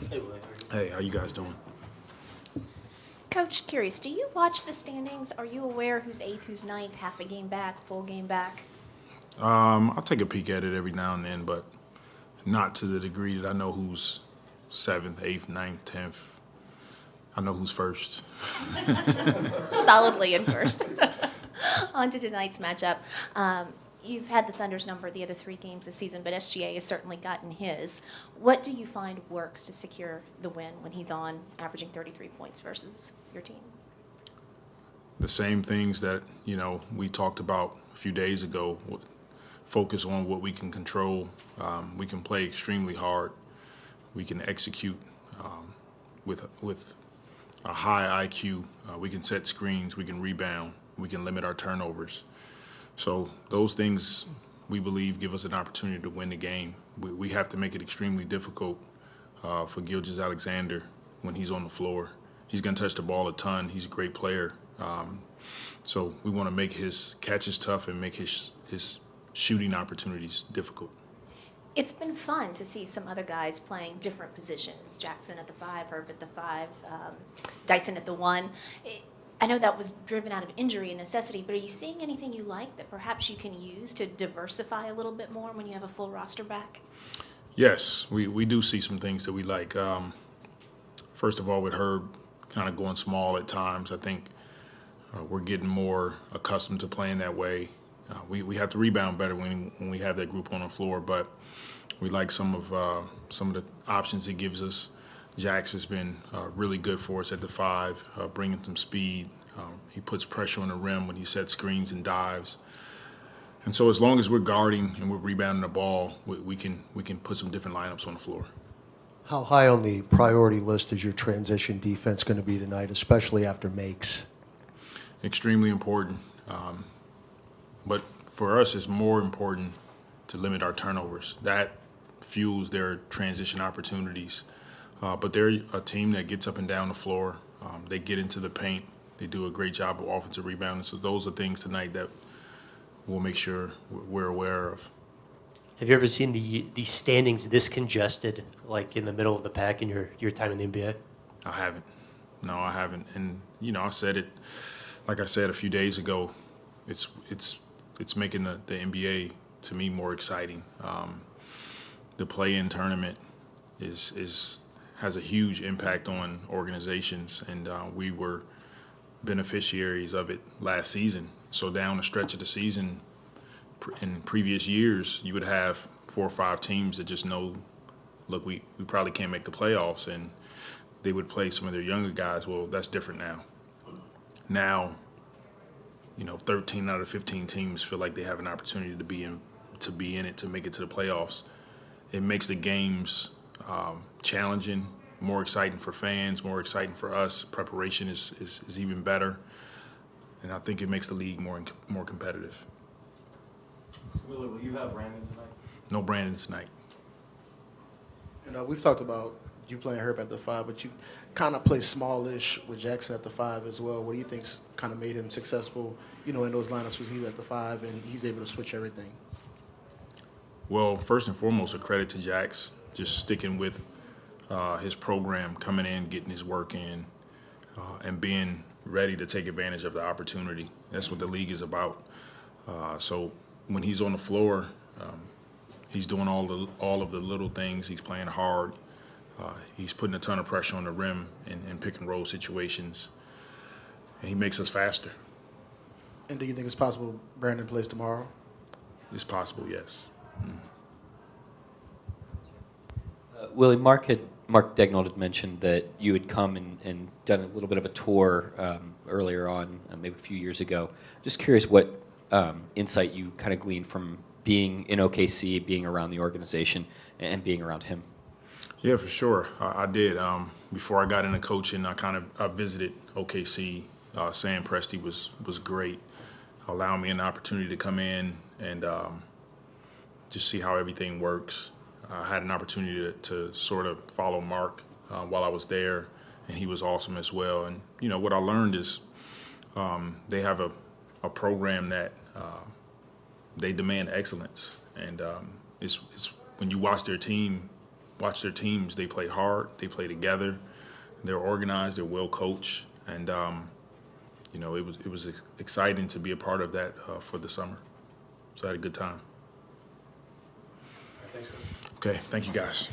Hey, Willie. Hey, how you guys doing? Coach, curious, do you watch the standings? Are you aware who's eighth, who's ninth, half a game back, full game back? I'll take a peek at it every now and then, but not to the degree that I know who's seventh, eighth, ninth, 10th. I know who's first. Solidly in first. On to tonight's matchup. You've had the Thunder's number the other 3 games this season, but SGA has certainly gotten his. What do you find works to secure the win when he's on, averaging 33 points versus your team? The same things that, we talked about a few days ago. Focus on what we can control. We can play extremely hard. We can execute with a high IQ. We can set screens. We can rebound. We can limit our turnovers. So those things, we believe, give us an opportunity to win the game. We have to make it extremely difficult for Gilgeous-Alexander when he's on the floor. He's going to touch the ball a ton. He's a great player. So we want to make his catches tough and make his shooting opportunities difficult. It's been fun to see some other guys playing different positions. Jaxson at the 5, Herbert at the 5, Dyson at the 1. I know that was driven out of injury and necessity, but are you seeing anything you like that perhaps you can use to diversify a little bit more when you have a full roster back? Yes, we do see some things that we like. First of all, with Herb kind of going small at times, I think we're getting more accustomed to playing that way. We have to rebound better when we have that group on the floor, but we like some of the options it gives us. Jax has been really good for us at the 5, bringing some speed. He puts pressure on the rim when he sets screens and dives. And so as long as we're guarding and we're rebounding the ball, we can put some different lineups on the floor. How high on the priority list is your transition defense going to be tonight, especially after makes? Extremely important. But for us, it's more important to limit our turnovers. That fuels their transition opportunities. But they're a team that gets up and down the floor. They get into the paint. They do a great job of offensive rebounding. So those are things tonight that we'll make sure we're aware of. Have you ever seen the standings this congested, like in the middle of the pack in your time in the NBA? I haven't. No, I haven't. And, I said it, like I said a few days ago, it's making the NBA, to me, more exciting. The play-in tournament has a huge impact on organizations, and we were beneficiaries of it last season. So down the stretch of the season, in previous years, you would have 4 or 5 teams that just know, look, we probably can't make the playoffs, and they would play some of their younger guys. Well, that's different now. Now, 13 out of 15 teams feel like they have an opportunity to be in it, to make it to the playoffs. It makes the games challenging, more exciting for fans, more exciting for us. Preparation is even better, and I think it makes the league more competitive. Willie, will you have Brandon tonight? No Brandon tonight. We've talked about you playing Herb at the 5, but you kind of play smallish with Jaxson at the 5 as well. What do you think's kind of made him successful, in those lineups when he's at the 5 and he's able to switch everything? Well, first and foremost, a credit to Jax, just sticking with his program, coming in, getting his work in, and being ready to take advantage of the opportunity. That's what the league is about. So when he's on the floor, he's doing all of the little things. He's playing hard. He's putting a ton of pressure on the rim in pick and roll situations, and he makes us faster. And do you think it's possible Brandon plays tomorrow? It's possible, yes. Willie, Mark Daignault had mentioned that you had come and done a little bit of a tour earlier on, maybe a few years ago. Just curious what insight you kind of gleaned from being in OKC, being around the organization, and being around him. Yeah, for sure. I did. Before I got into coaching, I visited OKC. Sam Presti was great, allowing me an opportunity to come in and just see how everything works. I had an opportunity to sort of follow Mark while I was there, and he was awesome as well. And, what I learned is they have a program that they demand excellence. And it's when you watch their team, watch their teams. They play hard. They play together. They're organized. They're well coached, and you know, it was exciting to be a part of that for the summer. So I had a good time. Thanks, Coach. Okay, thank you guys.